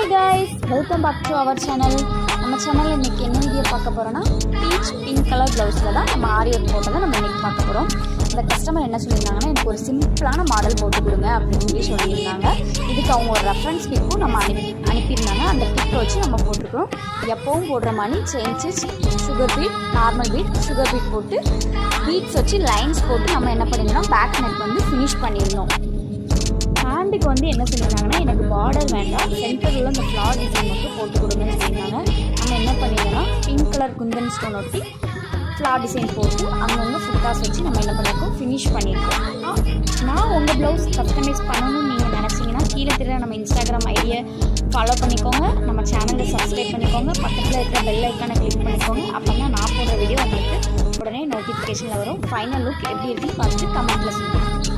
guys, welcome back to our channel. நம்ம சேனல்ல இன்னைக்கு என்ன வீடியோ பார்க்க போறோம்னா பீச் பிங்க் கலர் ப்ளவுஸ்ல தான் நம்ம ஆரி ஒர்க் போட்டத நம்ம இன்னைக்கு பார்க்க போறோம். இந்த கஸ்டமர் என்ன சொல்லிருந்தாங்கன்னா எனக்கு ஒரு சிம்பிளான மாடல் போட்டு கொடுங்க அப்படினு சொல்லியிருந்தாங்க. இதுக்கு அவங்க ஒரு ரெஃபரன்ஸ் பிக்கும் நம்ம அனுப்பியிருந்தாங்க. அந்த பிக் வச்சு நம்ம போட்டுக்கிறோம். எப்பவும் போடுற மாதிரி chains sugar bead, normal bead, sugar bead போட்டு பீட்ஸ் வச்சு லைன்ஸ் போட்டு நம்ம என்ன பண்ணிடணும் பேக் நெக் வந்து ஃபினிஷ் பண்ணிடணும். ஹேண்டுக்கு வந்து என்ன சொல்லியிருந்தாங்கன்னா எனக்கு பார்டர் வேண்டாம், சென்டரில் அந்த ஃப்ளார் டிசைன் மட்டும் போட்டு கொடுங்கன்னு சொல்லியிருந்தாங்க. நம்ம என்ன பண்ணிடணும்னா பிங்க் கலர் குந்தன் ஸ்டோன் ஒட்டி ஃப்ளார் டிசைன் போட்டு அங்கங்கே ஃபுட்டாஸ் வச்சு நம்ம என்ன பண்ணியிருக்கோம் ஃபினிஷ் பண்ணியிருக்கோம். நான் உங்கள் ப்ளவுஸ் கஸ்டமைஸ் பண்ணணும்னு நீங்கள் நினச்சிங்கன்னா கீழே தெரியல நம்ம இன்ஸ்டாகிராம் ஐடியை ஃபாலோ பண்ணிக்கோங்க, நம்ம சேனலை சப்ஸ்கிரைப் பண்ணிக்கோங்க, பக்கத்தில் இருக்கிற பெல் ஐக்கானை கிளிக் பண்ணிக்கோங்க. அப்போ தான் நான் போடுற வீடியோ உங்களுக்கு உடனே நோட்டிஃபிகேஷனில் வரும். ஃபைனல் லுக் எப்படி இருக்குன்னு பார்த்துட்டு கமெண்ட்டில் சொல்லுங்கள்.